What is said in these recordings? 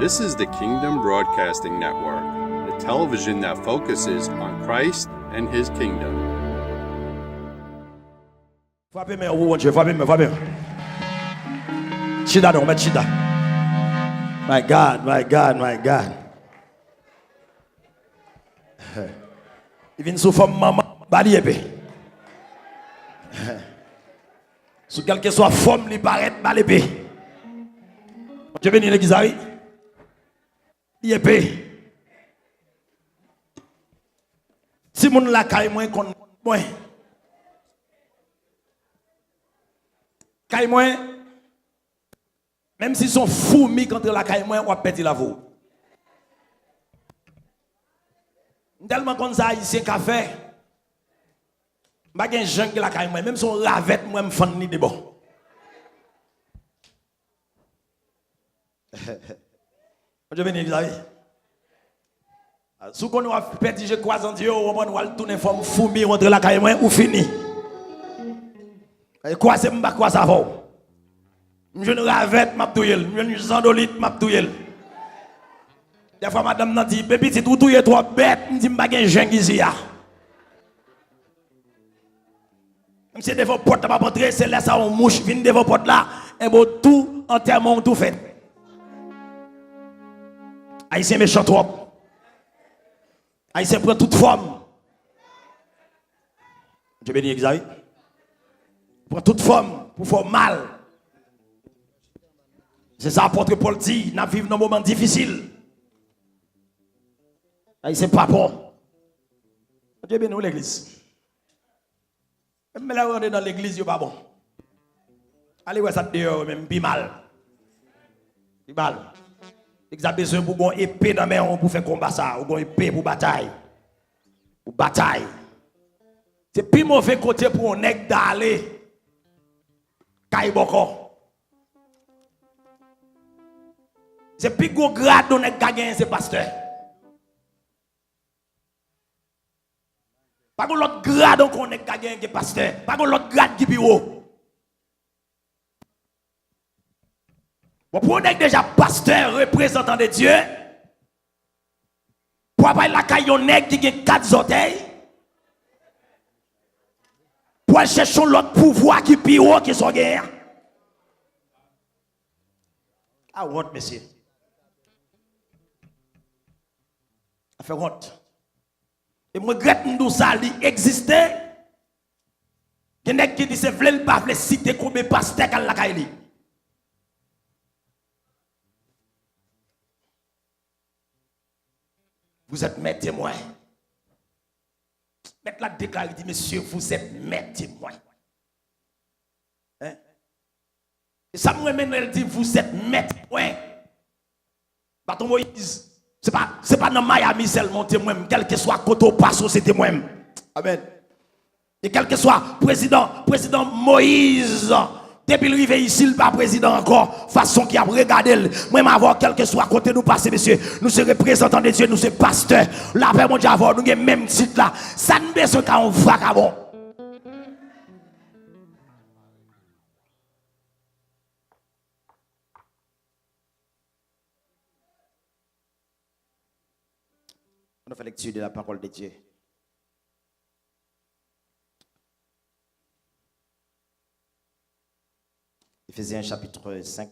This is the Kingdom Broadcasting Network, the television that focuses on Christ and His kingdom. Frappez-moi, oh Dieu, frappez-moi. Chida, non, mais chida. My God. Il vient sous forme maman, bali épée. Sous quelle que soit forme, il paraît bali épée. Je vais venir l'église, il épée. Si mon la caille moins kon moins. Caille moins. Même si sont fourmis contre la caille moins, on va perdre la voix. Tellement comme ça ici café. Pas gen gens qui la caille moi, même son ravette moi me fan ni de bon. Je vais venir vous si on a perdu je crois en Dieu, on va tourner forme fourmi entre la caille moi ou fini. Quoi c'est pas quoi ça va. Je ne ravette m'a touyer, je ne zandolite m'a touyer. Des fois madame n'a dit bébé c'est tout touyer toi bête, me dit pas gen gens ici ya. Monsieur devant porte pas rentrer, c'est là ça on mouche vinn devant porte là, et bon tout enterrement tout fait. Haïtien méchant trop. Haïtien prend toute forme. Je bénis Exaïe. Prend toute forme pour faire mal. C'est ça l'apôtre Paul dit, nous vivons dans un moment difficile. Haïtien pas bon. Dieu bénis l'église. Même là où on est dans l'église, il pas bon. Allez voir ça dehors même plus mal. Plus mal. Vous avez besoin pour une épée dans main pour faire combat ça, ou une épée pour bataille. Ou bataille. C'est plus mauvais côté pour un nègre d'aller. Kaiboko. C'est plus gros grade d'un nègre gagné, c'est pasteur. Pas que l'autre grade qu'on est gagné qui est pasteur. Pas que l'autre grade qui est haut. Bon, pour on est déjà pasteur, représentant de Dieu, pour avoir la caillonnette qui a 4 orteils, pour aller chercher l'autre pouvoir qui est plus haut qui sont guerre. Ah, honte, monsieur. Ça fait honte. Et moi, je regrette que ça existait. Il y a qui dit c'est vrai, il pas citer combien de pasteurs qui ont la caille. Vous êtes mes témoins. Mettre la déclaration, dit, monsieur, vous êtes mes témoins. Hein? Et ça me dit, vous êtes mes témoins. Baton Moïse, c'est pas dans Miami seulement témoin, quel que soit côté passe, c'est témoin. Amen. Et quel que soit président Moïse, depuis le arrivé ici, le pas président encore, façon qui a regardé, même avoir quel que soit côté nous passer, monsieur, nous sommes représentants de Dieu, nous sommes pasteurs, la paix mon Dieu, nous avons le même titre là, ça ne besoin qu'on vagabond. On fait lecture de la parole de Dieu. Éphésiens chapitre 5.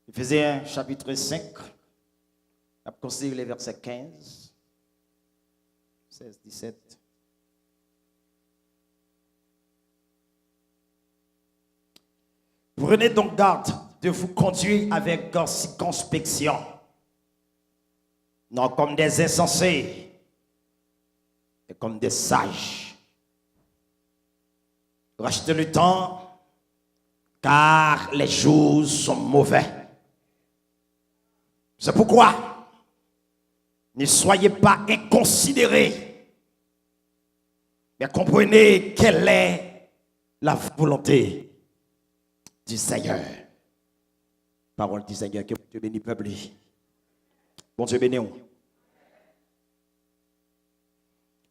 Éphésiens chapitre 5. On va considérer les versets 15, 16, 17. Prenez donc garde de vous conduire avec circonspection, non comme des insensés, mais comme des sages. Rachetez le temps, car les jours sont mauvais. C'est pourquoi Ne soyez pas inconsidérés, mais comprenez quelle est la volonté du Seigneur. Parole du Seigneur, que Dieu bénisse le peuple. Bon Dieu bénisse.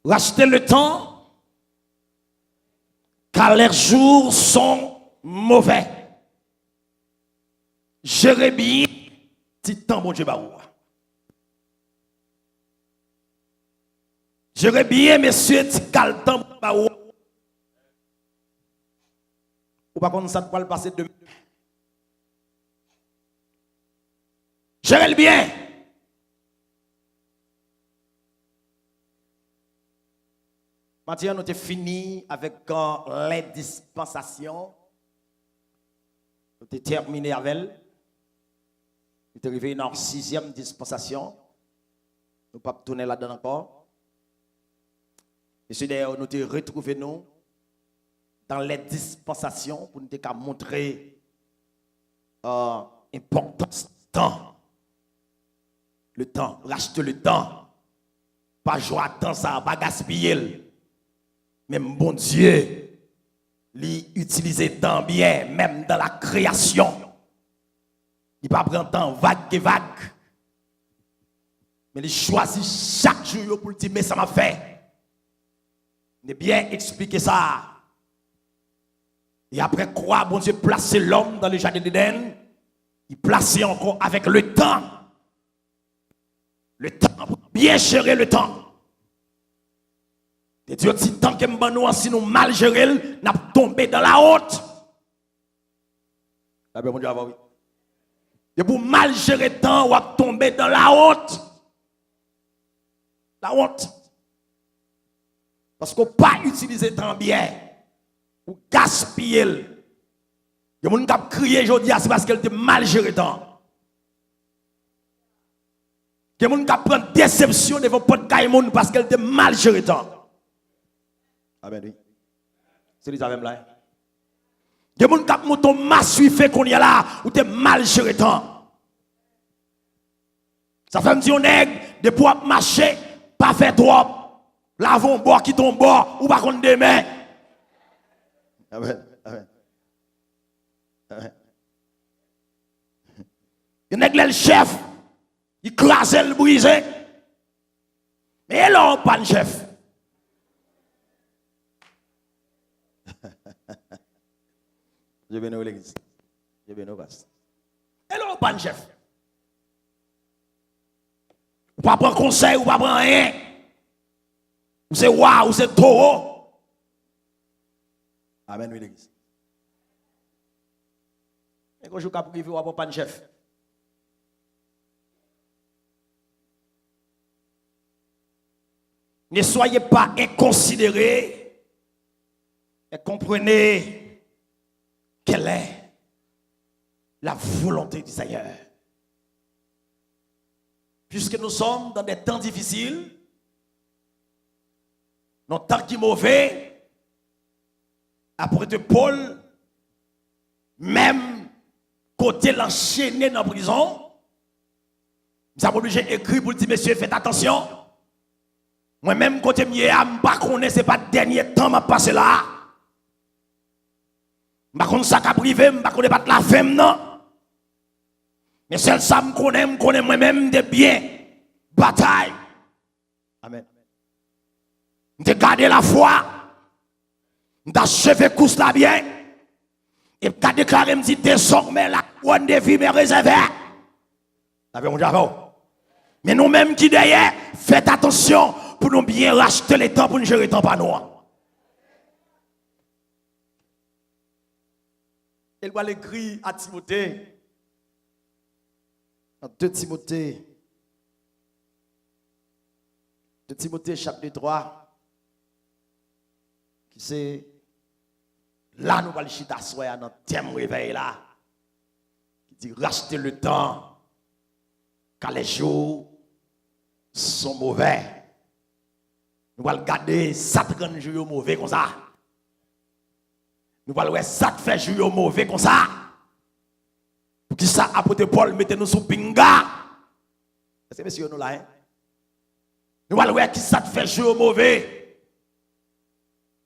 Rachetez le temps, car les jours sont mauvais. Jérémie, petit temps, bon Dieu, Jérémie, messieurs, petit temps, ou pas contre ça, de quoi le passer demain. Gérez-le bien. Maintenant, nous avons fini avec les dispensations. Nous avons terminé avec elle. Nous sommes arrivés dans la 6e dispensation. Nous ne pouvons pas tourner là-dedans encore. Et c'est d'ailleurs, nous avons retrouvé nous dans les dispensations pour nous montrer l'importance du temps. Le temps, racheter le temps. Pas jouer à temps, ça, pas gaspiller. Même bon Dieu, lui utiliser le temps bien, même dans la création. Il ne va pas prendre temps vague et vague. Mais il choisit chaque jour pour dire, mais ça m'a fait. Il a bien expliqué ça. Et après quoi, bon Dieu placer l'homme dans le jardin d'Éden, il plaçait encore avec le temps. Le temps, bien gérer le temps. Et Dieu dit, tant que nous, si nous mal gérer, nous allons tomber dans la honte. Et pour mal gérer le temps, on va tomber dans la honte. La honte. Parce qu'on ne peut pas utiliser le temps bien. Ou gaspiller. Il y a des gens qui ont crié aujourd'hui, c'est parce qu'elle a mal géré le temps. Il y a des gens qui prennent déception devant le parce qu'elle a mal géré le temps. Amen, oui. C'est les avèmes là. Il y a des gens qui ont monté massif qu'on y a là, ou tu mal géré le temps. Ça fait me dire, de pouvoir marcher, pas faire trop. Lavons bois qui tombe bois, ou pas qu'on demain. Amen. Amen. Amen. Il y a le chef, il crase le brisé. Mais là, on pas de chef. Je vais nous l'église. Je vais nous passer. Et là, on pas de chef. Ou pas prendre conseil, ou pas prendre rien. Ou c'est waouh, ou c'est taureau. Amen, oui, l'église. Et quand je suis capable de vivre, on pas de chef. Ne soyez pas inconsidérés et comprenez quelle est la volonté du Seigneur. Puisque nous sommes dans des temps difficiles, dans temps qui est mauvais, après de Paul, même côté l'enchaîner dans la prison, nous sommes obligés d'écrire pour dire, messieurs, faites attention. Moi-même, côté je ne connais pas, ce n'est pas le dernier temps que je passe là. Je ne connais pas ça qui privé, je ne connais pas la femme, non. Mais celle ça je connais moi-même de bien. Bataille. Amen. Je garder la foi. Je achevé course là bien. Et je déclaré, je dis désormais la couronne de vie m'est réservée. Mais nous-mêmes qui derrière, faites attention pour nous bien racheter le temps pour nous gérer le temps par nous. Il va l'écrire à Timothée. Dans 2 Timothée. 2 Timothée chapitre 3. Qui c'est là nous allons chita soya dans thème réveil là. Qui dit racheter le temps car les jours sont mauvais. Nous allons garder 7 jours mauvais comme ça. Nous allons voir ça fait jours mauvais comme ça. Pour qui ça apôtre Paul mettez nous sous pinga. Est-ce que messieurs nous là hein? Nous allons voir qui ça te fait jouer au mauvais.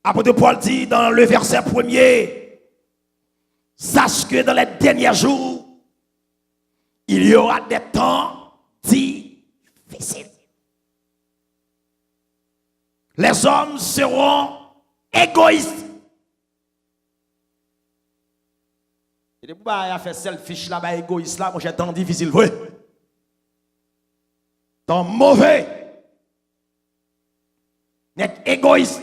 Apôtre Paul dit dans le verset 1er, sache que dans les derniers jours, il y aura des temps difficiles. Les hommes seront égoïstes. Et depuis qu'il a fait selfish là-bas, égoïste là, moi j'ai temps difficile, oui. Temps mauvais. N'être égoïste.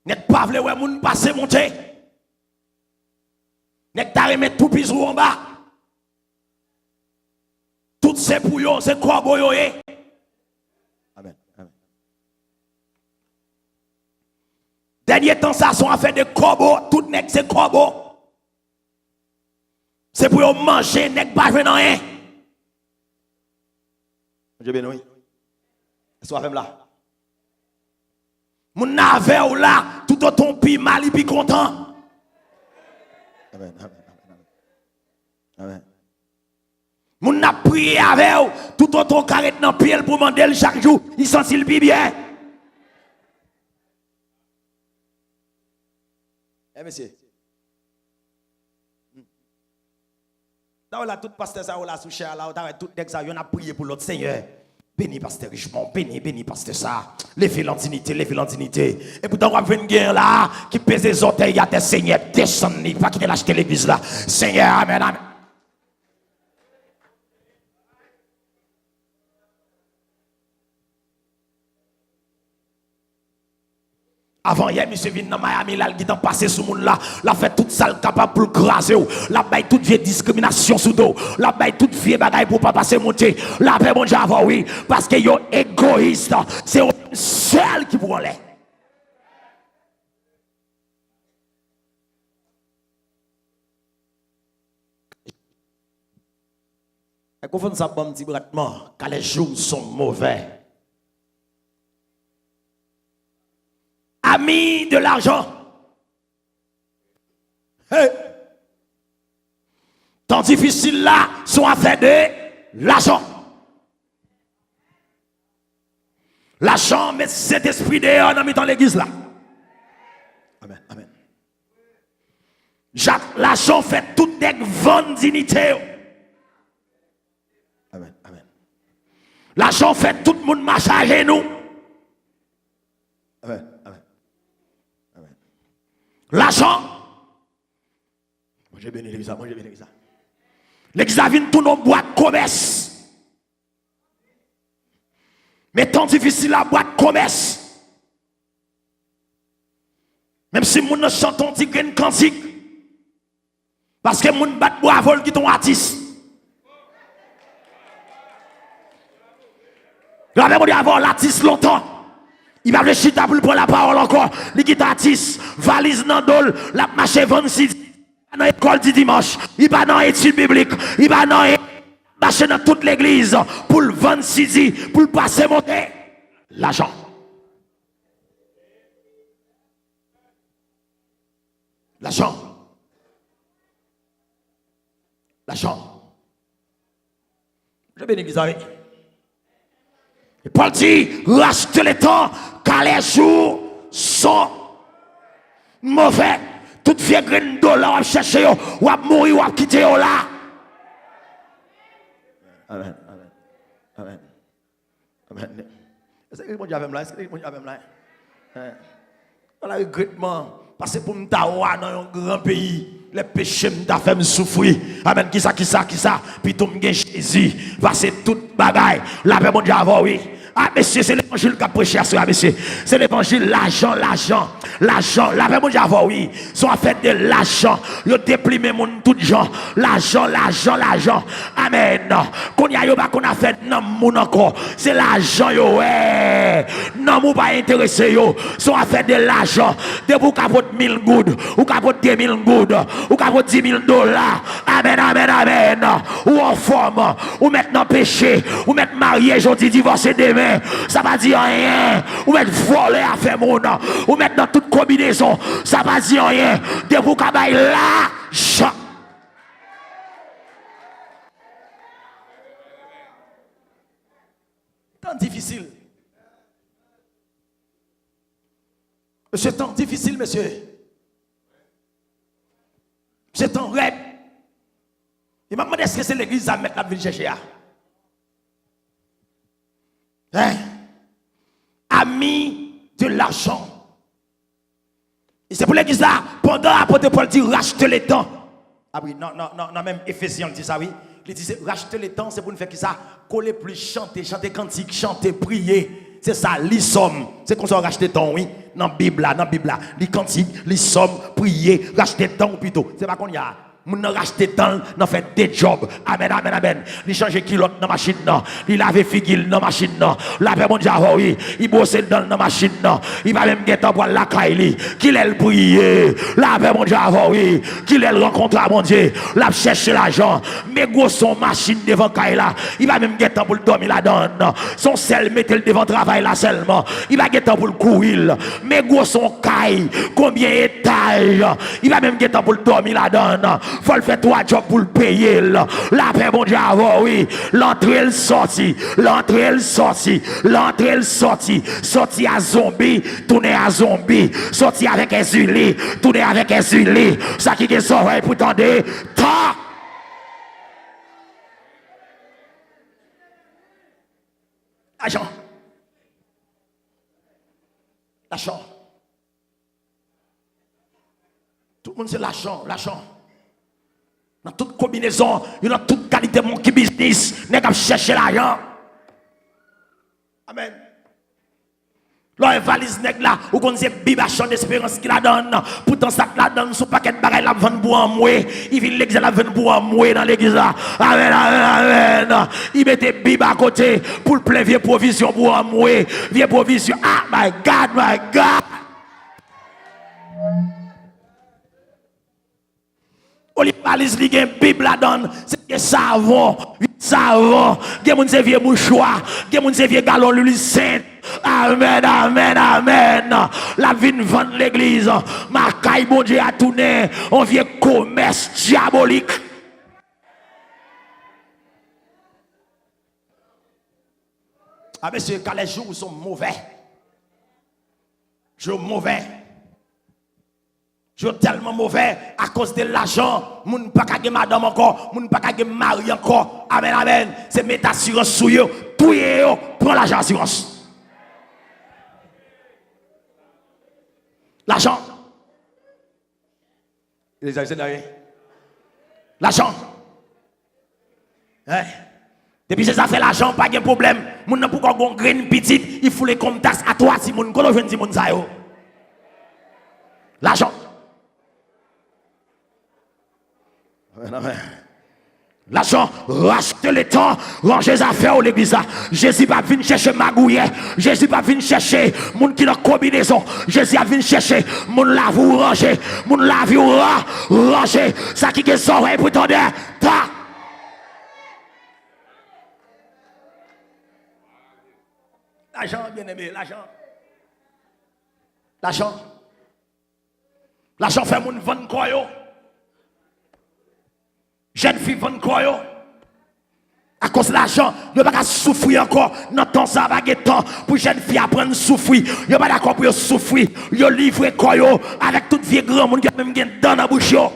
N'être pas voulu ouais moun passer monter. N'être pas remettre tout pisou en bas. Tout c'est pour yo, c'est quoi boyo eh. Amen. Amen. Dernier temps ça sont affaire de corbeau, tout nèg c'est corbeau. C'est pour yo manger nèg pas jouer dans rien. Dieu béni. Est-ce que vous là? Mon nave ou là, tout autant pi mal et pi content. Amen, amen, amen. Amen. Mon n'a prié avec ou, tout autant carré dans pied pour demander chaque jour, il sent le bien. Eh monsieur. Là tout pasteur ça ou là sous cher là, tout dès ça, on a prié pour l'autre Seigneur. Béni pasteur Richemont, béni pasteur ça. Levez l'indignité. Et pourtant, on va venir guerre là, qui pèse les orteils à tes seigneurs, descendez, pas quitter l'acheter l'église là. Seigneur, amen, amen. Avant hier, monsieur vient dans Miami, là, il a passé sous monde là, la fait toute salle capable pour le craser, la baille toute vieille discrimination sous dos, la baille toute vieille bagaille pour pas passer monter, la paix bon Dieu avant oui, parce que yo égoïste, c'est le seul qui vous enlève. Et qu'on fait ça bon petit brattement, car les jours sont mauvais. Amis de l'argent. Hey. Temps difficiles là sont affaires de l'argent. L'argent met cet esprit dehors dans l'église là. Amen, amen. L'argent fait toute des ventes dignité. Amen, amen. L'argent fait tout le monde marche à genoux. Amen. L'argent, moi j'ai béni l'église, l'église a vu tout nos boîtes commerce. Mais tant difficile la boîte commerce. Même si nous chantons un petit cantique, parce que nous bat bravo qui sont artistes. Nous avons dit avoir l'artiste longtemps. Il va réfléchir pour prendre la parole encore. Il est artiste, valise dans dol, la marche 26, dans l'école du dimanche, il va dans l'étude biblique, il va dans marcher dans toute l'église pour le 26, pour le passer monter. L'argent. L'argent. L'argent. Je bénis l'église avec. Et Paul dit, rachetez le temps, car les jours sont mauvais. Toute vieille graine d'eau là, on va chercher, on va mourir, on va quitter là. Amen, amen, amen, amen. Est-ce que mon Dieu là? Est-ce que mon Dieu là? Voilà, regrettement, parce que pour me tawa dans un grand pays, les péchés m'ont fait me souffrir. Amen, qui ça, puis tout me Jésus, parce que toute bagaille, la paix mon Dieu avant, oui. Ah, monsieur, c'est l'évangile qui a prêché à soi, monsieur. C'est l'évangile, l'argent. La paix mon Dieu avant, oui. Sont en fait de l'argent. Ils ont déprimé mon tout gens. L'argent. Amen. Qu'on y a yo pas qu'on a fait non mon encore. C'est l'argent yo, ouais. Non, mon pas intéressé yo. Sont en fait de l'argent. De vous capote 1000 gouttes, ou capote 2000 gouttes, ou capote 10 000 $. Amen. Ou en forme, ou maintenant péché, ou mettre marié, aujourd'hui divorcé demain. Ça va dire rien. Ou mettre volé à faire mon nom. Ou mettre dans toute combinaison. Ça va dire rien. De vous cabaye l'argent. Temps difficile. C'est temps difficile, monsieur. C'est temps rêve. Il m'a demandé est-ce que c'est l'église à mettre la ville chercher. Hein? Ami de l'argent. Et c'est pour l'église là, pendant l'apôtre Paul dit rachetez les temps. Ah oui, non, même Éphésiens dit ça, oui. Il dit racheter les temps, c'est pour nous faire qui ça? Coller plus, chanter cantique, chanter, prier. C'est ça, les sommes. C'est comme ça on rachète temps, oui. Dans la Bible, les cantiques, les sommes, prier, racheter temps plutôt. C'est pas qu'on y a. Moun nan racheter temps, nan fait des jobs. Amen, amen, amen. Il change kilote dans machine nan. Il lave figil dans machine nan. La paix mon Dieu, oui. Il bosse dans machine nan. Il va même guetter pour la caille. Qu'il elle prier. La paix mon Dieu, oui. Qu'il elle rencontre mon Dieu. La chercher l'argent. Mais gros son machine devant caille là. Il va même guetter pour le dormir là-dedans. Son sel mettez le devant travail là seulement. Il va guetter pour le courir. Mais gros son caille. Combien étages. Il va même guetter pour le dormir là-dedans. Faut le faire 3 jobs pour le payer. La paix, mon Dieu, oui. L'entrée, elle sortit. L'entrée, elle sortit. L'entrée, elle sortit. Sorti à zombie, tourner à zombie. Sorti avec un zuli, tourner avec un zuli. Ça qui est sorti pour tendre. Ta! L'argent. L'argent. Tout le monde, c'est l'argent. L'argent. Dans toute combinaison, dans toute qualité de mon qui business, n'est qu'à chercher l'argent. Amen. Là, valise nèg là, ou qu'on dit Bible champ d'espérance qu'il la donne. Pourtant ça la donne son paquet de bagaille la vendre pour en mouer. Il vient l'église la vendre pour en mouer dans l'église là. Amen, amen, amen. Il mettait Bible à côté pour le plein vieux provision pour en mouer. Vieux provision. Ah my God, my God. Les valises li gen Bible la donne, c'est savon, savon, gen moun se vieux mouchoir, gen moun se vieux galon l'huile sainte. Amen, amen, amen. La vie vendre l'église, ma caille bon Dieu a tourné, on vieux commerce diabolique. Ah monsieur, quand les jours sont mauvais, jours mauvais. Je suis tellement mauvais à cause de l'argent. Moun pas kage madame encore, moun pas kage mari encore. Amen, amen. C'est mettre assurance sur yo, tout yo, prends l'argent assurance. L'argent. Les amis, l'argent. Hein? Depuis que ça fait l'argent, pas de problème. Moun n'a pas gon graine petite, il faut les comme taxe à toi si moun kolo jeune si moun sa yo. L'argent. L'argent, rachetez le temps, rangez les affaires à l'église. Jésus va venir chercher magouillet. Jésus va venir chercher moun qui dans combinaison. Jésus va venir chercher moun la vous ranger. Moun la vous ranger. Ça qui est sorti pour t'en dire. L'argent, bien aimé, l'argent. L'argent. L'argent fait moun vendre quoi yo. Jeune fille vend quoi yo? À cause de l'argent, ne pas souffrir encore. Dans temps ça va gagner temps pour jeune fille apprendre à souffrir. Yo pas d'accord pour souffrir. Yo livrer quoi yo avec toute vie grand monde qui a même gain dans la bouche yo.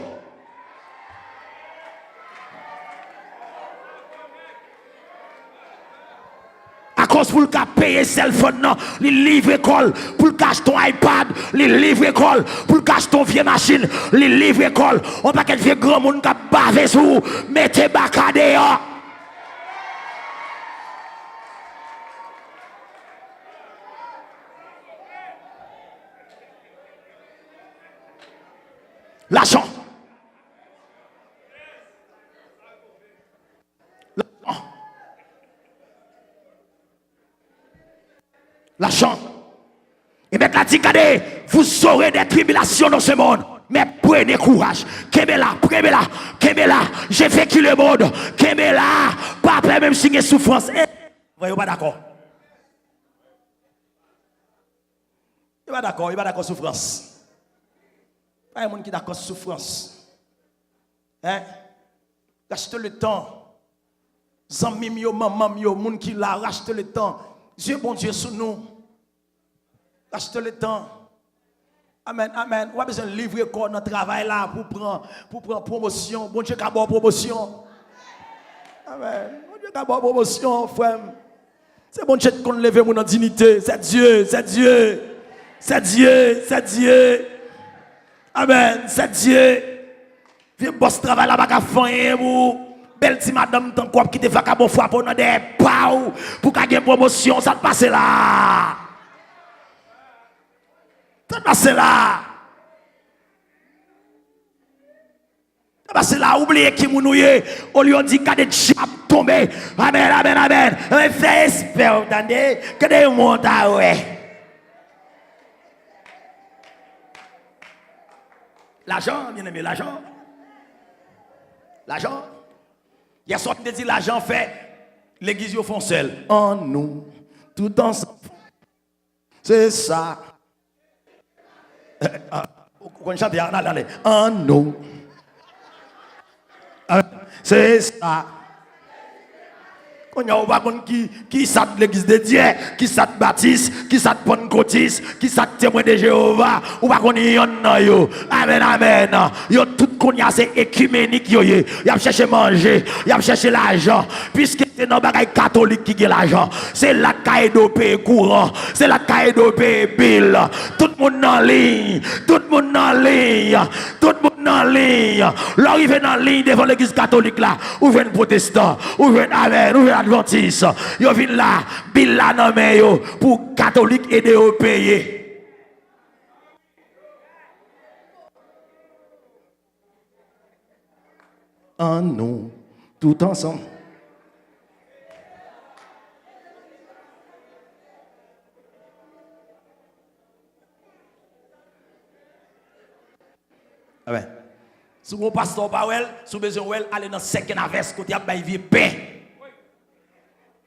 À cause pour le cas payer cell phone non, les livres école, pour le cacher ton iPad, les livres école, pour le cacher ton vieille machine, les livres école, on pas qu'un vieux grand monde qui a bavé sur, mettez bacadé. L'argent. L'argent. Et maintenant, regardez, vous aurez des tribulations dans ce monde. Mais prenez courage. Kemela, j'ai vécu le monde. Kemela, pas après même signer souffrance. Vous voyez pas d'accord? Il va d'accord souffrance. Pas un monde qui est d'accord souffrance. Hein? Rachetez le temps. Zami yo, maman yo, monde qui l'a racheté le temps. Dieu, bon Dieu, sous nous. Achetez le temps. Amen, amen. On a besoin de livrer corps dans le travail là pour prendre promotion. Bon Dieu, qui a bonne promotion. Amen. Bon Dieu, qui a bonne promotion, frère. C'est bon Dieu qu'on lève mon dignité. C'est Dieu, c'est Dieu. C'est Dieu, c'est Dieu. Amen, c'est Dieu. Viens boss travail là, pas faire vous. Belle ti madame tant quoi qui te fait bon fois pour des pau pour gagner promotion, ça te passe là. Ça te passe là. Ça passe là, oubliez qui mounouye, au lieu de dire qu'il chap tomber. Amen, amen, amen. On fait espère, attendez, que des montes à ouais. L'argent, bien aimé, l'argent. L'argent. Il y a sorte de dire l'argent fait l'église au fond seul. En nous, tout ensemble. C'est ça. On chante, allez. En nous. C'est ça. On y a pas qui s'at l'église de Dieu, qui s'at Baptiste, qui s'at Pentecôtiste, qui s'at témoin de Jéhovah, ou pas qu'on y en a yo. Amen, amen. Yo tout qu'on y a c'est écuménique yo y a cherché manger, y a cherché l'argent, puisque c'est dans bagaille catholique qui a l'argent. C'est la caille de courant, c'est la caille de bill. Tout le monde en ligne, tout le monde en ligne, tout le monde en ligne. L'arrivée dans ligne devant l'église catholique là, ou vient protestant, ou vient amen, ou vient adventiste. Yo vient là, bill là dans main yo pour catholique aider au payer. En nous, tout ensemble. Amen. Si vous pasteur Powell, si vous besoin aller dans 5 naves côté a bail vieux pain.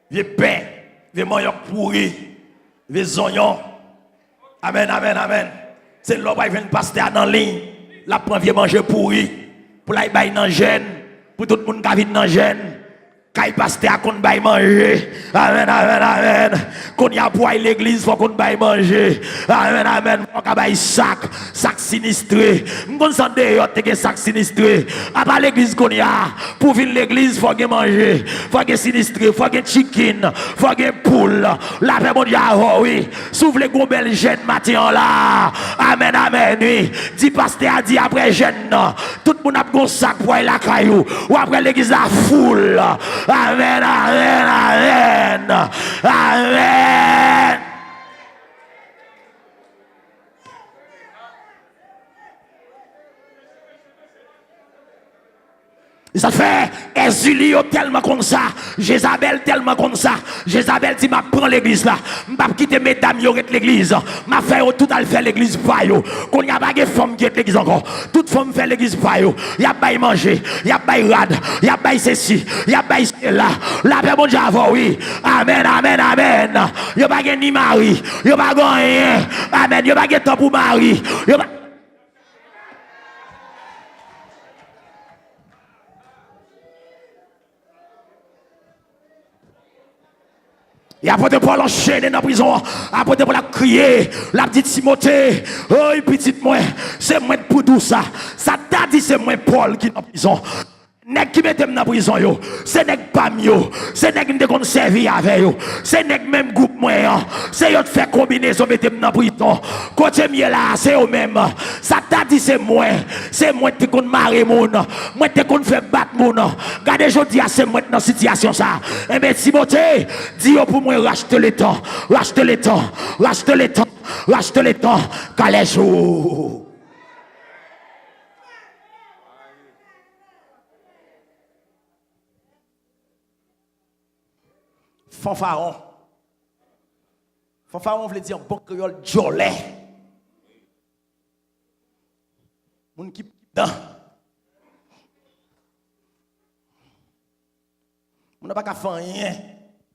Vieux pain, vieux manioc pourri, vieux oignons. Amen, amen, amen. C'est là où vient pasteur dans ligne, la prend vieux manger pourri pour la bail dans jeune, pour tout le monde qui vient dans jeune. Quand pasteur a qu'on bail manger. Amen, amen, amen. Qu'on y a pour l'église, faut qu'on bail manger. Amen, amen. Faut qu'on bail sac sinistré. M'gon sande yo te gen sac sinistré. À part l'église qu'on y a, pour venir l'église, faut qu'on manger. Faut qu'on sinistré, faut qu'on chicken, faut qu'on poule. La paix mon Dieu, oui. S'ouvre les gros belles jeunes matin là. Amen, amen, oui. Dit pasteur a dit après jeune, tout le monde a un sac pour la caillou. Ou après l'église la foule. Amen, amen, amen, amen. Ça fait Ezulio tellement comme ça, Jézabel tellement comme ça. Jézabel dit m'a prend l'église là, m'a quitter mesdames yo l'église, m'a fait tout à faire l'église pa yo. Qu'on y a pas de femme qui est l'église encore. Toute femme fait l'église pa yo. Y a bail manger, y a bail rad, y a bail ceci, y a bail là. La paix bon Dieu avant oui. Amen, amen, amen. Yo pas ni mari, yo pas rien. Amen, yo pas temps pour mari. Yo pas et après Paul enchaîné dans la prison, après Paul a crié, la petite Timothée, oh petite moi, c'est moi pour tout ça. Ça t'a dit c'est moi Paul qui est dans la prison. Nèg qui mette dans la prison yo, c'est nèg pas yo, c'est nèg qui servi avec yo, c'est nèg même groupe moi, c'est yo fait combinaison mette dans la prison. Côté mieux là, c'est eux même. Ça t'a dit c'est moi qui kon marrer moun, moi qui kon fait battre moun. Regardez jodi c'est moi dans situation ça. Et ben Timothée, dis pour moi racheter le temps, racheter le temps, racheter le temps, racheter le temps, calé jour. Fanfaron. Fanfaron veut dire bon créole jolé. Moun qui dans. Moun n'a pas qu'à faire rien.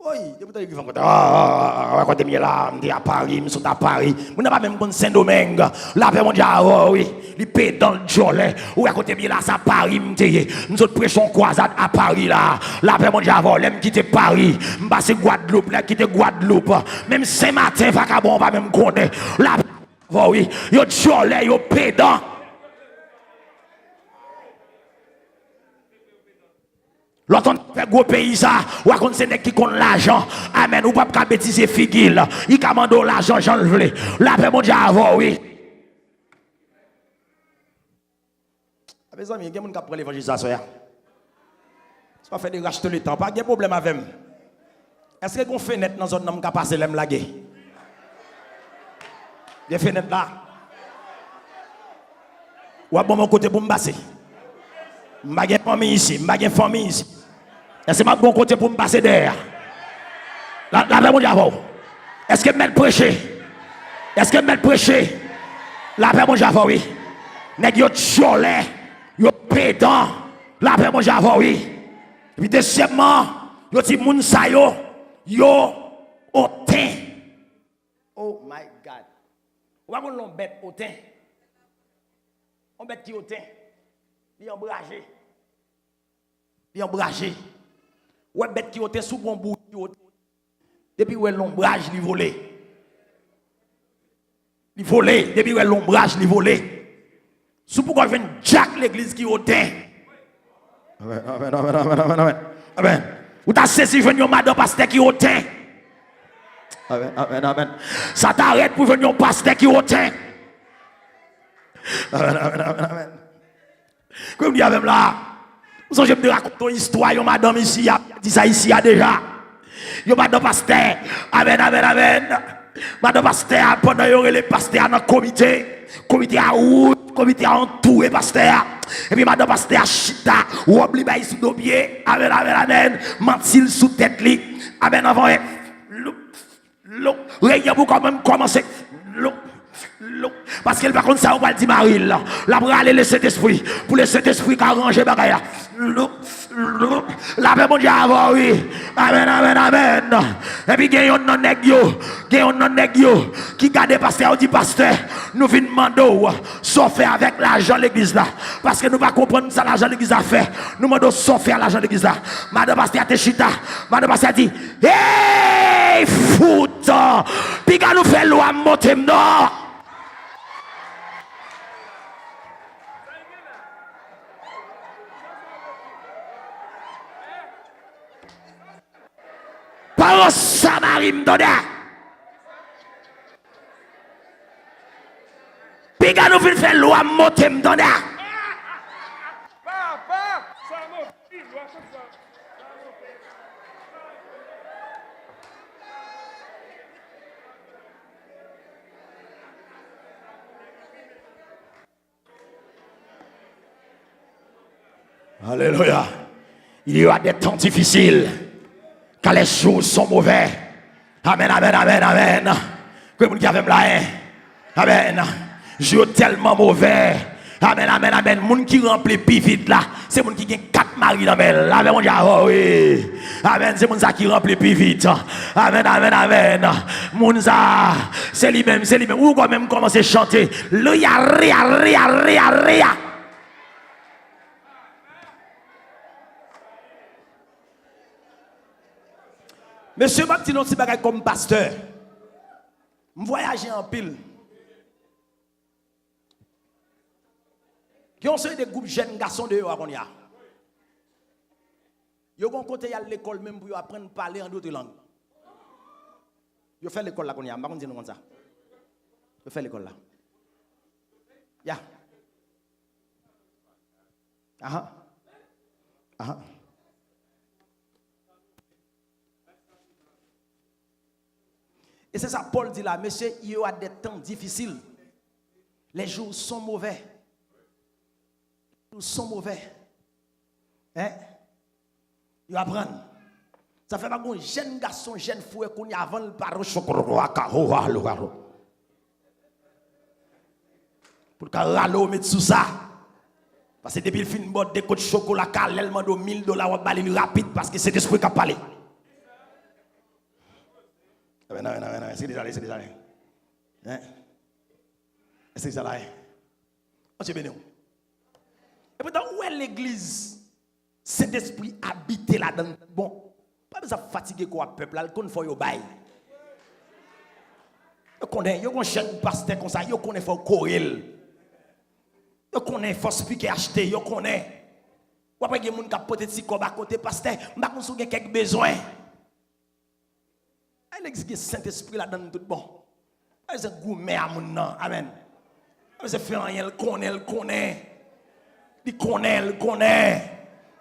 Oui, depuis que vous faites ah, quand tu es là, tu es à Paris, je suis à Paris. Vous n'avez pas même bon Saint-Domingue. Là, mon Dieu, oui, il paie dans le jolet. Ou à côté de là, ça Paris, nous autres prêchons croisade à Paris là. Là, mon Dieu, l'aime quitter Paris. M'passe Guadeloupe, là, quitter Guadeloupe. Même Saint-Martin, vagabond, va même connaître. Là, oui, il y a jolet, il y a pédant. L'autre fait gros pays ça, ou à contre c'est qui compte l'argent. Amen. Ou pas qu'à bêtiser figil. Il commande l'argent, j'en veux. La paix mon Dieu avant, oui. Mes amis, il y a des gens qui prennent l'évangélisation. C'est pas fait de racheter le temps, pas de problème avec moi. Est-ce que vous faites net dans une zone qui a passé l'aime la guerre? Vous faites net là. Ou à bon côté pour me passer. Je n'ai pas de famille ici, je n'ai pas de famille ici. Est-ce que je bon côté pour me passer derrière? La paix mon Dieu avant. Est-ce que je vais prêcher? Est-ce que je vais prêcher? La paix mon Dieu avant, oui. Nèg yo cholet, yo pédant. La paix mon Dieu avant, oui. Et puis deuxièmement, yo ti moun sa yo hautain. Oh my God. Ou pas qu'on bête hautain. On bête qui hautain. Il est embragé. Il est embragé. Ouais, bête qui était sous bon bout. Depuis où est l'ombrage, il volé. Il volé. Depuis où est l'ombrage, il volé. Sous pourquoi vient Jack l'église qui était. Amen, amen, amen, amen, amen, amen. Amen. Ou t'as saisi venir madame pasteur qui était. Amen, amen, amen. Ça t'arrête pour venir pasteur qui était. Amen, amen, amen, amen. Comme dit même là, vous je me raconte une histoire, yon madame ici, a dit ça ici déjà. Yon madame pasteur, amen, amen, amen. Madame pasteur, pendant yon les pasteur dans le comité à route, comité à entouré pasteur. Et puis madame pasteur chita, ou oublie ba sous dos pied, amen, amen, amen. Mentil sous tête li, amen, avant, rien pour quand même commencer. Parce qu'elle va contre ça, on va dire Maril. La bras le Saint-Esprit. Pour le Saint-Esprit qui a arrangé bagaille. La paix mon Dieu avant, oui. Amen, amen, amen. Et puis, il y a un nèg yo qui garde pasteur, dit pasteur, nous venons demander ce faire avec l'argent de l'église là. Parce que nous ne pouvons pas comprendre ça, l'argent de l'église a fait. Nous demandons ce faire l'argent de l'église là. Madame pasteur a chita. Madame pasteur dit, hey, foot. Puis, quand nous faisons loi, monter non. Par Samarie me donne. Puis quand nous venons faire loi, monter me donne. Alléluia. Il y a des temps difficiles. Quand les choses sont mauvais. Amen, amen, amen, amen. Que vous avez là, amen. Je suis tellement mauvais. Amen, amen, amen. Moun qui remplit plus vite là, c'est moun qui gagne 4 maris dans elle. Amen, mon Dieu, oui. Amen, c'est moun ça qui remplit plus vite. Amen, amen, amen. Moun ça, c'est lui-même, c'est lui-même. Ou quand même commencer à chanter. Ria. Monsieur Martin, c'est pas comme pasteur. Je voyage en pile. Qui ont des groupes jeunes garçons de Yoa. Ils ont côté à l'école même pour apprendre à parler en d'autres langues. Ils fait l'école là qu'on y a. Je ne sais pas ça. Ils fait l'école là. Ya. Aha. Et c'est ça Paul dit là, monsieur, il y a des temps difficiles. Les jours sont mauvais. Les jours sont mauvais. Hein? Il apprend. Ça fait pas un jeune garçon, jeune fou, qu'on y a avant le paro chocolat. Pour que ralo mette sous ça. Parce que depuis le film de côte chocolat, l'ellement de $1000, on va aller rapide parce que c'est l'esprit qui a parlé. Non, c'est déjà allé, c'est déjà allé. Hein? C'est déjà là. On se bénit. Et pourtant, où est l'église? Saint-Esprit habite là-dedans. Bon, pas besoin de fatiguer quoi, peuple, là, qu'on faut y bail. Yo connaît, yo kon chèque pasteur comme ça, yo connaît faut corel. Yo connaît faut expliquer acheter, yo connaît. Ou après gen moun ka pote ti kob à côté pasteur, m'pa kon sou gen quelques besoins. Il existe Saint-Esprit là-dedans tout bon. C'est gourmet à moun nan. Amen. C'est faire rien, il connaît. Il connaît.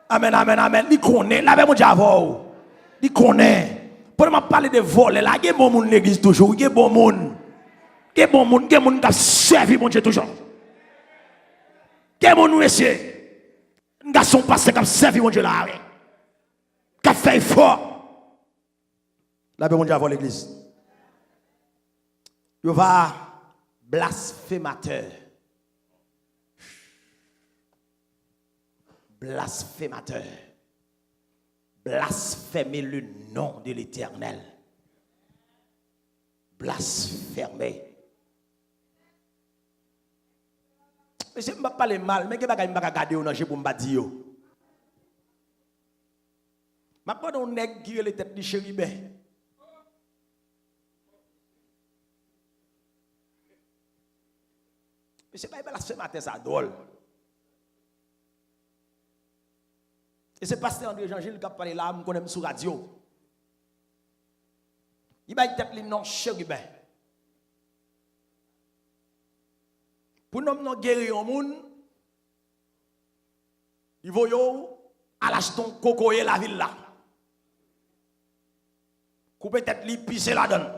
Amen, amen, amen. Il connaît. La mon diable. Il connaît. Pour me parler de voler là, il y a bon monde l'église toujours. Il y a bon monde. Il y a bon monde. Il y a bon monde qui a servi mon Dieu toujours. Il y a bon monde, monsieur. Un garçon pasteur qui a servi mon Dieu là. Qui a fait fort. Là, mon Dieu, l'église. Il va blasphémateur. Blasphémateur. Blasphémer le nom de l'Éternel. Blasphémer. Mais je ne vais pas parler mal, mais je ne vais pas regarder au danger pour me dire. Je ne vais pas donner qui est les têtes de chérubin. Mais ce n'est pas blasphémateur, ça drôle. Et c'est pasteur André Jean-Gilles qui a parlé là, je connais sur radio. Il va être le nom chérubin. Pour nous guérir au monde, il faut à l'acheton cocoyer la ville là. Couper tête li pisser la donne.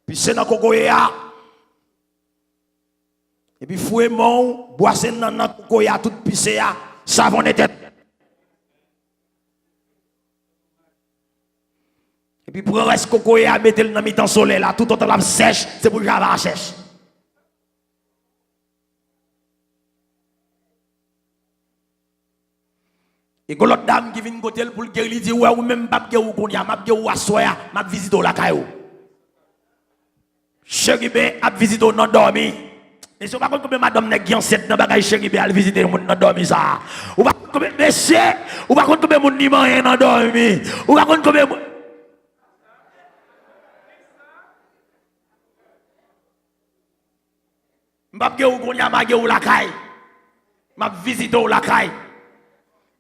Pisser dans cocoyer là. Et puis fouet mon boisser dans cocoyer tout pisser là, savon de tête. Et puis pour le reste cocoyer à mettre dans mi-temps soleil là, tout autant la sèche, c'est pour j'avais la sèche. Et que l'autre dame qui vient côté pour le guérir, il dit ouais ou même pas guérir ou qu'on y a, m'a guérir ou assoya, m'a visiter la caillou. Chérubin a visité dans dormi. Et si on va combien madame n'est qui enceinte dans bagage chérubin à visiter le monde dans dormi ça. Ou va combien monsieur, ou va combien monde ni rien dans dormi. Ou va combien m'bap ge ou konya ma ge ou la caille. M'a visité ou la caille.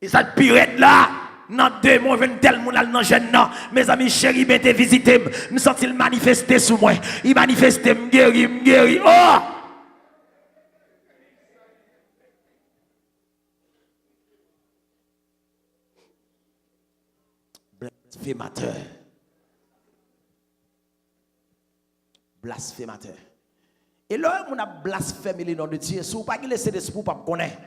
Et ça pirate là, nan deux mois ven tel moun al nan jeune nan. Mes amis chéris te visiter, me senti manifester sous moi. Il manifeste me guéri. Oh! Blasphémateur. Blasphémateur. Et là, on a blasphémé le nom de Dieu. Si vous ne pouvez pas laisser l'esprit, vous ne pouvez pas connaître.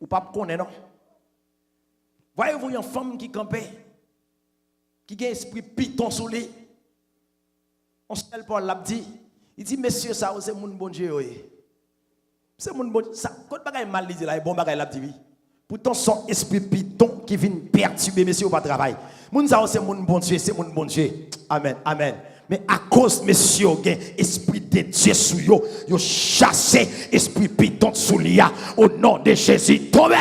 Vous ne pouvez pas connaître, non? Voyez-vous une femme qui campait, qui a un esprit piton sous lui. On se Paul l'a dit. Il dit, monsieur, ça, c'est mon bon Dieu. C'est mon bon Dieu. Quand vous avez mal dit, là, bon bagay l'a dit. Pourtant, son esprit piton qui vient perturber, monsieur, au pas travail. Mon ça, c'est mon bon Dieu, c'est mon bon Dieu. Amen, amen. Mais à cause, monsieur, esprit de Dieu sous yo, yo chassé esprit piton sous l'ia au nom de Jésus. Tombez!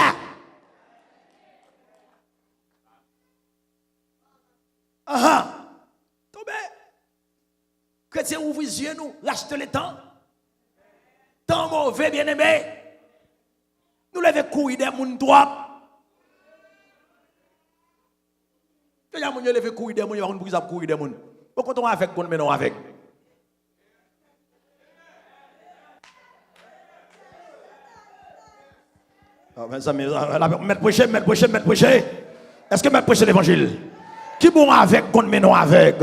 Tombez! Chrétien, ouvrez les yeux, nous, rachetez le temps. Temps mauvais, bien-aimé. Nous levons courir des moun droits. Il y a moun levé courir des moun, il y a moun pour courir des moun. Pourquoi on avec qu'on menon avec? Mettre prêcher. Est-ce que mettre prêcher l'évangile? Qui bon avec qu'on menon avec?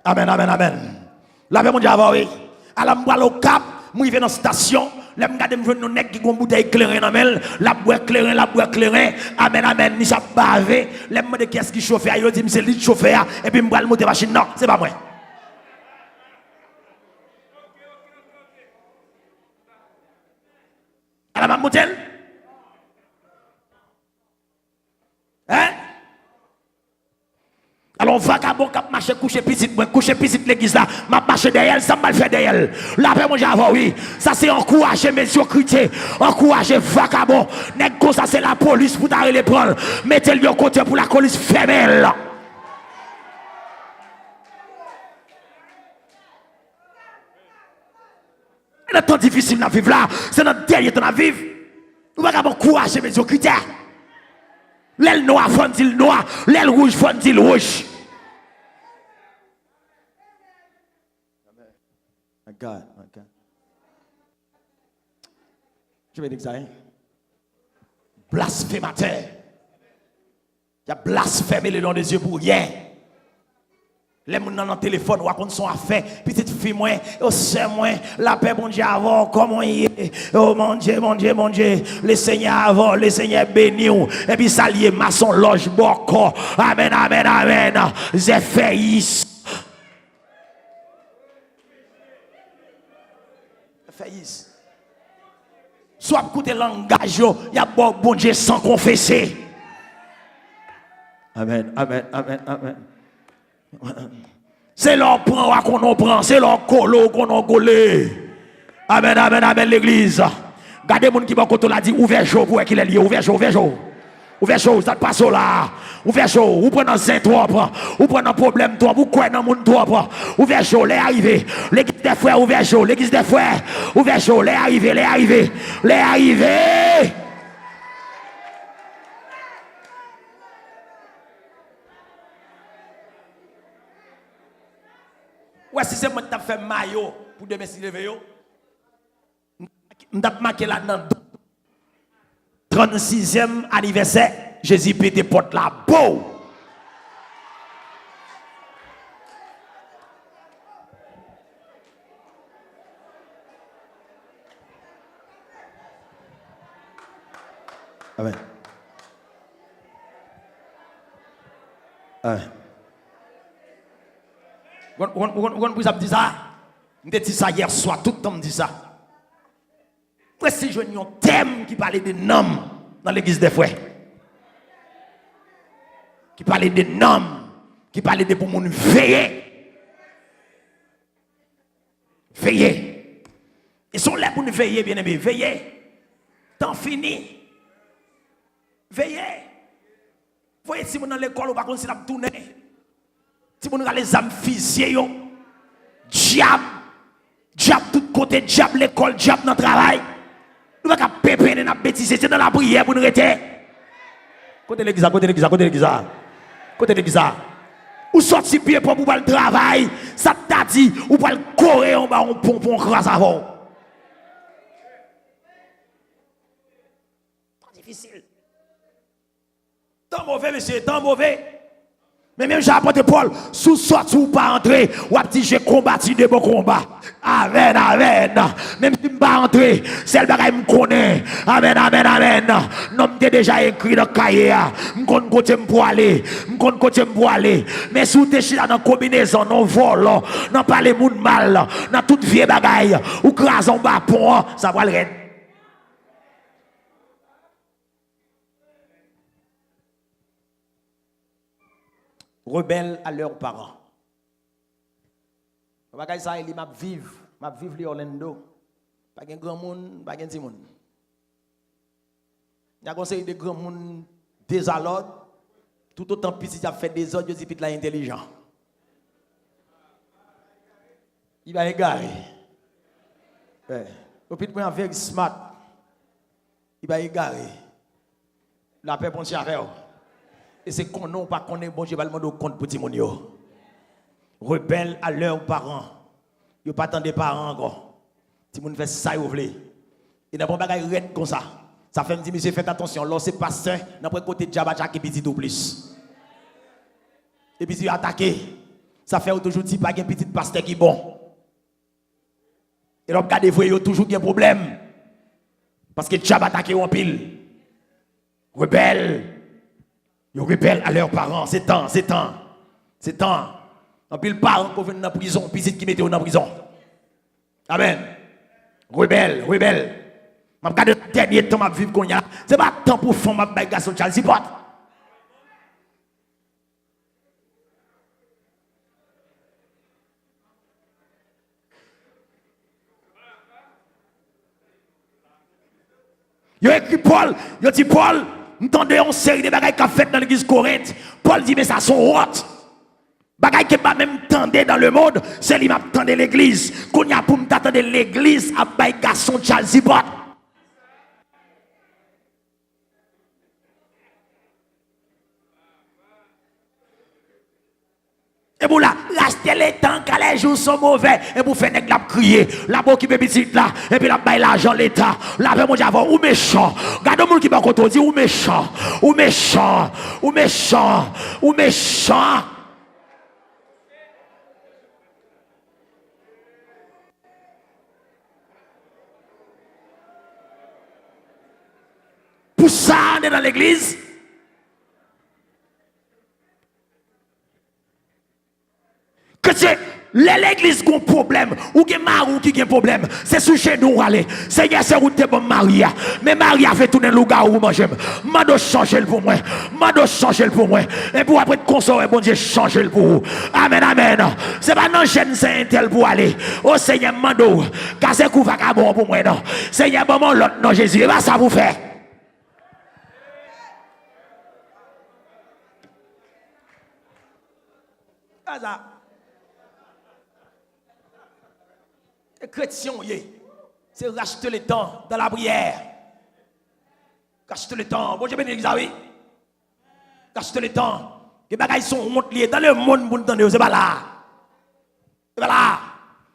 Amen, amen, amen. Lavez mon diable, oui. À la m'bral au cap, moi vais dans la station. Là m'gade me joindre nèg qui gon bouteille éclairée dans mel, la boire éclairée. Amen, amen. Ni ça bavé. Là me demande qu'est-ce qui chauffe, il dit c'est lui chauffeur et puis m'bral monter machine. Non, c'est pas moi. À la motel. Bon vagabond qui marche coucher petite l'église là, m'a marché derrière, ça m'a fait derrière. La paix mon Dieu avant oui. Ça c'est encourager médiocrité, encourager vagabond. Nèg comme ça c'est la police pour t'arrêter les prendre. Mettez-le de côté pour la police femelle. C'est un temps difficile à vivre là, c'est notre dernier temps à vivre. Nous ne pouvons pas encourager médiocrité. L'aile noire font-il noir, l'aile rouge font-il rouge. My God. Je vais dire ça. Blasphémateur. Il a blasphémé le nom de Dieu pour rien. Les gens dans le téléphone, ou à son affaire, petite fille, moi, oh, c'est moi, la paix, mon Dieu, avant, comment il est, oh mon Dieu, le Seigneur avant, le Seigneur béni, et puis ça lié, maçon, loge, boko, amen, j'ai failli. Soit écouter le langage, il y a bon Dieu sans confesser. Amen. C'est leur prend qu'on prend, c'est leur colo qu'on a collé. Amen, l'église. Gardez mon qui va côté là dit ouvert chaud pour qu'il est lié, ouvert chaud, ça passe là. Ouvert chaud, ou prenez un saint propre, ou prenez un problème toi, ou quoi dans monde propre. Ouvert chaud, les arrivés. L'église des frères ouvert chaud, l'église des frères ouvert chaud, les arrivés. Ouais, si c'est moi qui t'ai fait maillot pour demain si lever yo. M't'a marqué là-dedans 36e anniversaire, Jésus pété porte la beau. Amen. Vous avez dit ça? Je dit ça hier soir, tout le temps me dit ça. Moi, si je un thème qui parlait de noms dans l'église des frères. Qui parlait de noms, qui parlait de pour moun veiller. Veiller. Ils sont là pour nous veiller, bien aimé. Veiller. Temps fini. Veiller. Vous voyez, si vous dans l'école, ou par contre, si vous tournez. Si vous avez les âmes fusillées, diable tout côté, diable l'école, diable dans le travail. Nous ne pouvons pas péper dans la bêtise, c'est dans la prière pour nous arrêter. Côté l'église. Ou sorti pied pour le travail, ça t'a dit, ou pour le correr en bas, on pompon grâce à vous. C'est difficile. Tant mauvais, monsieur, tant mauvais. Mais même j'ai apporté Paul, sous sorti ou pas entrer, ou a dit j'ai combattu de bons combats. Amen. Même si je ne pas entrer, c'est le bagage que je connais. Amen. Non, je déjà écrit dans le cahier. Je connais côté pour aller. Mais si vous êtes dans une combinaison, non vol, non parler de mal, dans toute vieille bagaille, ou crase en bas pont, ça va le rendre. Rebelles à leurs parents. Bagay ça il m'a vivre li Orlando. Pas un grand monde, pas un petit monde. Il y a conseil de grand monde désordre. Tout autant petit a fait des ordres, je dis pit la intelligent. Il va égarer. Au pit moi very smart. Il va égarer. La paix ponche avec. Et c'est qu'on n'a pas qu'on est bon Dieu va demander compte pour petit monde yo. Rebelles à leurs parents. Yo pas tant des parents encore. Si moun fait ça yo vle. Et n'a pas bagay red comme ça. Ça fait me dire monsieur faites attention, là c'est pasteur n'après côté diable attaquer petit ou plus. Et puis tu attaquer. Ça fait toujours dit pas un petit pasteur qui bon. Et donc regardez vous yo toujours un problème. Parce que diable attaquer en pile. Rebelles. Ils rebellent à leurs parents, c'est temps. En pile parents qui viennent dans la prison, puis qui mettent dans la prison. Amen. Rebelle. Je regarde le dernier temps que je vis qu'on y a. Ce n'est pas temps pour faire ma bagarre sur Charles Zippot. Yo écrit Paul, yo dit Paul, m'tendez une série de bagages qu'a fait dans l'église Corinthe. Paul dit mais ça sont honte. Bagages qui pas même tendé dans le monde, c'est lui m'a tendé l'église. Qu'on y a pour m'attendre l'église à bail garçon Charles Zibot. Et pour là, restez les temps quand les jours sont mauvais. Et pour faire nèg la crier. La beau qui peut petit là. Et puis la baille l'argent l'État. La veut mon diable ou méchant. Regardez le monde qui va contre dire ou méchant. Ou méchant. Ou méchant. Ou méchant. Pour ça, on est dans l'église. Que c'est l'église qui a un problème, ou qui marou qui a un problème, c'est sous chez nous aller. Seigneur, c'est où t'es bon Maria. Mais Maria fait tourner le gars où manger. Mando changer pour moi. Mando changer pour moi. Et pour après te consoler, bon Dieu, changer pour vous. Amen, amen. C'est pas non chaîne c'est un tel pour aller. Oh Seigneur, mando. Car c'est coup va bon pour moi, non. Seigneur, bon, l'autre, non, Jésus. Et bien ça vous fait. Ça. Les chrétiens, c'est racheter le temps dans la prière. Racheter le temps. Bon, j'ai bien dit, oui. Racheter le temps. Les bagages sont montés dans le monde, vous entendez, c'est pas là. C'est pas là.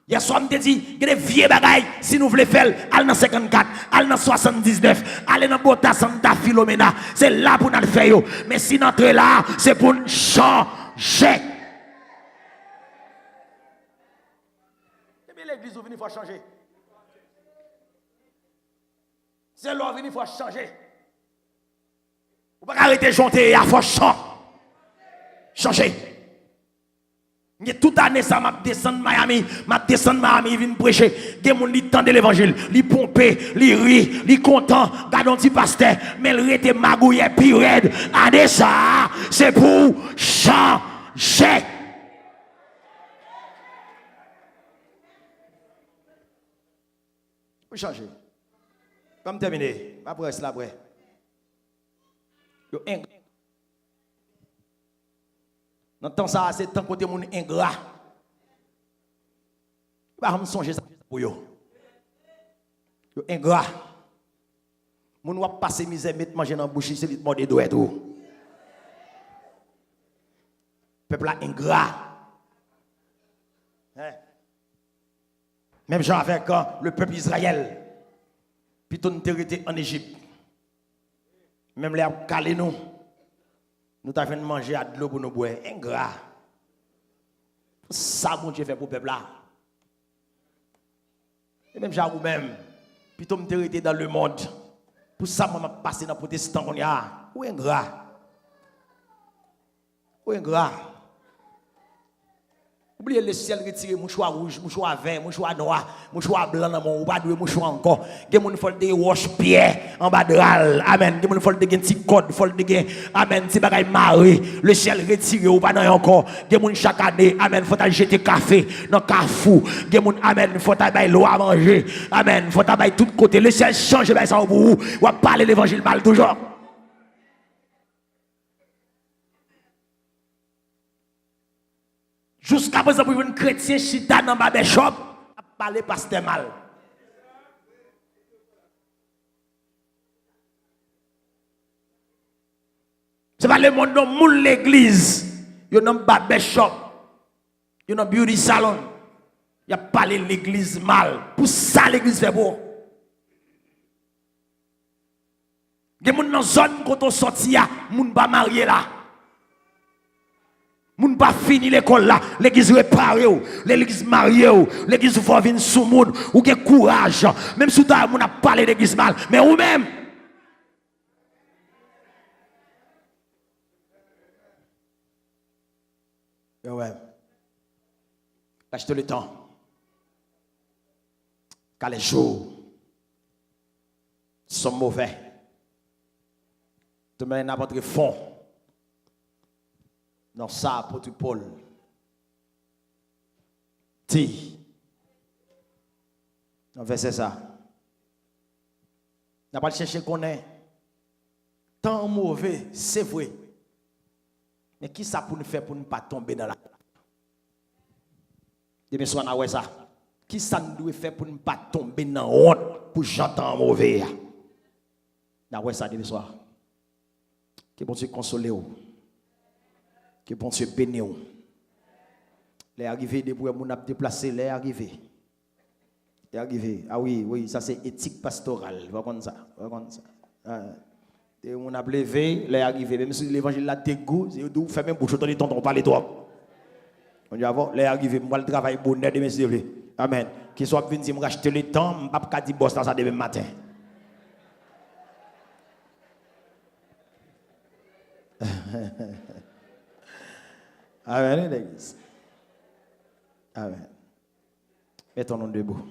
Hier soir, je me dit, il y a des vieux bagages, si nous voulons faire, allez dans 54, allez dans 79, allez dans Bota Santa Filomena. C'est là pour nous le faire. Mais si nous entrons là, c'est pour nous changer. L'église où il faut changer. C'est là où il faut changer. Vous ne pouvez pas arrêter de chanter, il faut changer. Toute année, ça m'a descendu Miami, il vient prêcher. Il y a des gens qui tendent l'évangile, ils pompent, ils rient, ils content, gardons petit pasteur, mais il reste magouillé, puis raide. Année ça, c'est pour changer. Pour changer. Comme terminé, après cela, après. Yo ingrat. Dans le temps ça, c'est tant côté mon ingrat. Pas me songer ça pour yo. Yo ingrat. Mon va passer misère mettre manger dans bouche, c'est lui demander doit tout. Peuple là ingrat. Hein? Même genre avec le peuple Israël. Puis tout nous était en Égypte. Même les calé nous. Nous t'avons fait manger à de l'eau pour nous boire. Ingrat. Ça, mon Dieu fait pour le peuple là. Et même genre même. Puis tout nous était dans le monde. Pour ça, moi, je passe dans le protestant. Où ingrat? Où ingrat? Oubliez le ciel retiré, mouchoir rouge, mouchoir vert, mouchoir noir, mouchoir blanc dans mon ou pas de mouchoir encore. Des gens font des wash pierre en bas de ral. Amen. Des gens font des petits code, font des amen, petit bagaille maré. Le ciel retiré ou pas encore. Des gens chaque année, amen, faut aller jeter café dans Carrefour. Des gens amen, faut aller l'eau à manger. Amen, faut aller tout côté. Le ciel change ben ça pour vous. Ou parler l'évangile mal toujours. Jusqu'à présent, pour un chrétien chita dans le shop, a parlé pasteur mal. C'est pas le monde dans l'église. Il y a un barbershop. Il y a un beauty salon. Il y a parlé l'église mal. Pour ça, l'église fait beau. Il y a des gens dans la zone quand on sortit, il y a des gens pas mariés là. Moun pas fini l'école là, l'église réparée, l'église mariée, l'église faut venir sous monde, ou que courage, même si tu as parlé d'église mal, mais ou même. Ouais. Achetez le temps. Car les jours sont mauvais. Demain, n'importe quel fond. Dans ça, apôtre Paul dit, dans verset ça, n'a pas chercher qu'on est tant mauvais, c'est vrai. Mais qui ça pour nous faire pour ne pas tomber dans la Demain soir, on a ça. Qui ça nous doit faire pour ne pas tomber dans la honte pour j'entends mauvais? On a ça demain soir. Que bon Dieu console vous. Que bon Dieu bénisse vous. Les arrivés de pour nous déplacer, les arrivés. Les arrivés. Ah oui, ça c'est éthique pastorale. Vous comprenez ça? Vous comprenez ça? On a levé, les arrivés. Même si l'évangile là dégoût, c'est d'où fait même bouche, on tonton parler toi. On dit avant, les arrivés, moi le travail bonheur demain s'il vous plaît. Amen. Qui soit venu me racheter le temps, je ne pas dire boss dans ça demain matin. Amen, l'église. Amen. Mettons-nous debout.